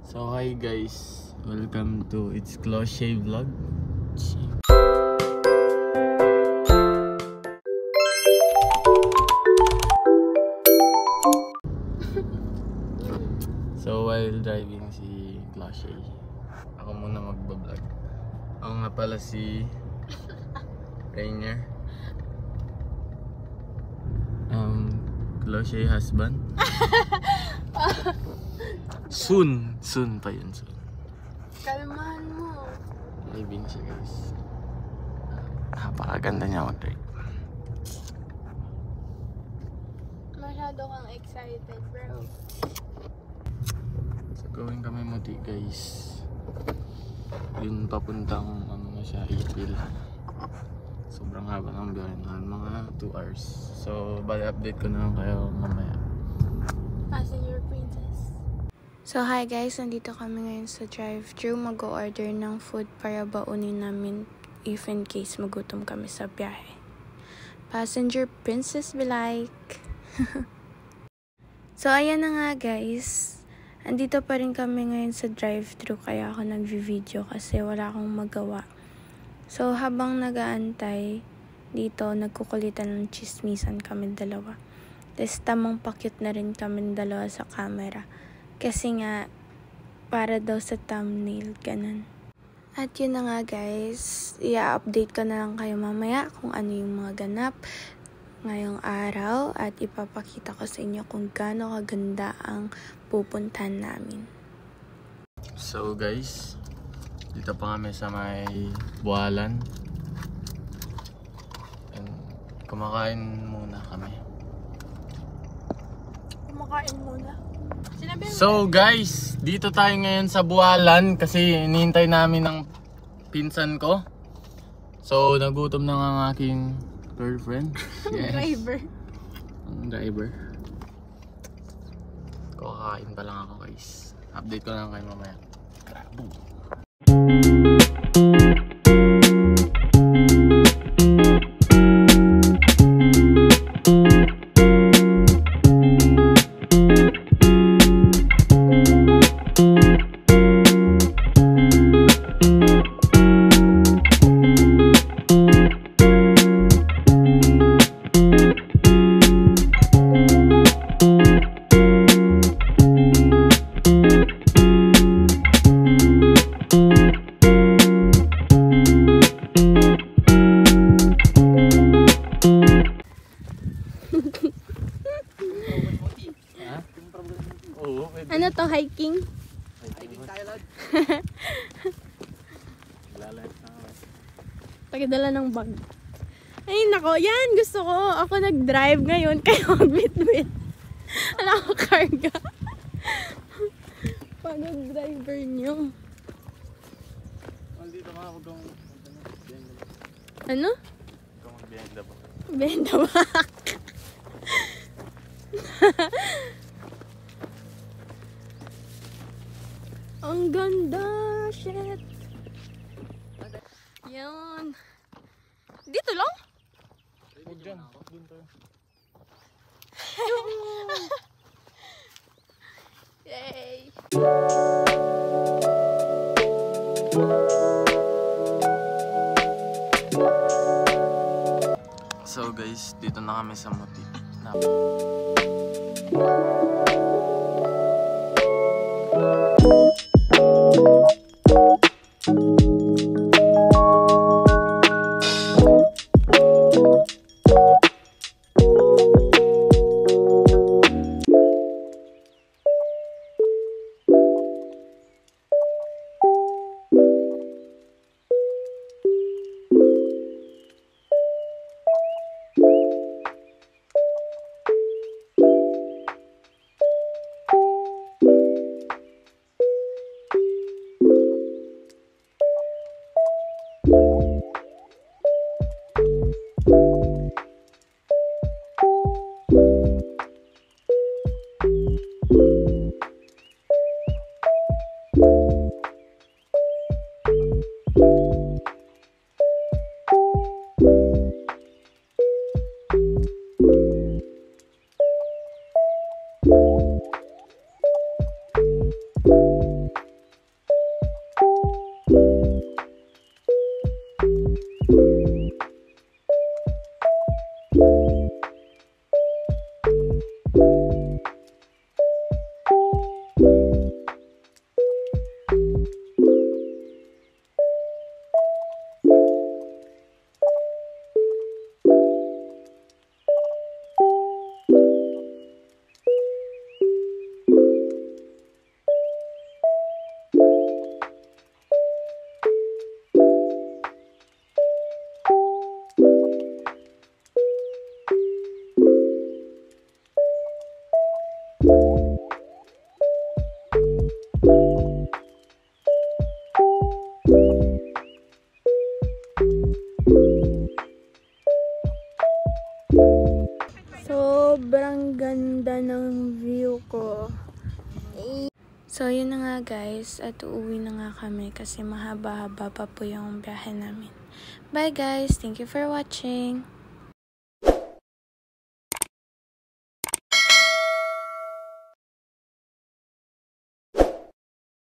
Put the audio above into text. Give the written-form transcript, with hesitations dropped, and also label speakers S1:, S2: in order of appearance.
S1: So hi guys, welcome to It's Cloche Vlog. So while driving si Cloche, ako muna magbablog. Ako nga pala si Rainier, Cloche husband. Soon pa yun, soon.
S2: Kalmahan mo.
S1: Driving siya guys. Napakaganda niya mag-drive.
S2: Masyado kang excited, bro.
S1: So going kami Muti guys. Yun papuntang ano na siya, Ipil. Sobrang haba ng biyahe na, mga 2 hours. So bali update ko na lang kayo mamaya.
S2: Passenger princess. So hi guys, nandito kami ngayon sa drive-thru. Mag-order ng food para baunin namin if in case magutom kami sa biyahe. Passenger princess be like. So ayan na nga guys. Andito pa rin kami ngayon sa drive-thru kaya ako nag-video kasi wala akong magawa. So habang nag-aantay dito, nagkukulitan ng chismisan kami dalawa. Tapos tamang pa-cute na rin kami dalawa sa camera. Kasi nga, para daw sa thumbnail, ganun. At yun na nga guys, i-update ko na lang kayo mamaya kung ano yung mga ganap ngayong araw. At ipapakita ko sa inyo kung gaano kaganda ang pupuntahan namin.
S1: So guys, dito pa kami sa may Bualan. And kumakain muna kami.
S2: Kumakain muna.
S1: So guys, dito tayo ngayon sa Bualan kasi hinihintay namin ng pinsan ko. So nagutom na nga ang aking girlfriend. Yes.
S2: Driver.
S1: Ang driver. Kakain pa lang ako guys. Update ko lang kayo mamaya. Grabo.
S2: Ano to, hiking?
S1: Hiking tayo lad.
S2: Pagdala ng bag. Ay nako, yan gusto ko. Ako nag-drive ngayon, kayo magbitbit. Wala ako karga. Pagod driver nyo.
S1: Dito ka, huwag kang
S2: Ano?
S1: magbihenda ba?
S2: Benda ba? Ang ganda, shit. Yan. Dito lang?
S1: Huwag dyan, doon tayo.
S2: Yay.
S1: So guys, dito na kami sa Muti.
S2: nga guys at uuwi na nga kami kasi mahaba-haba pa po yung biyahe namin. Bye guys! Thank you for watching!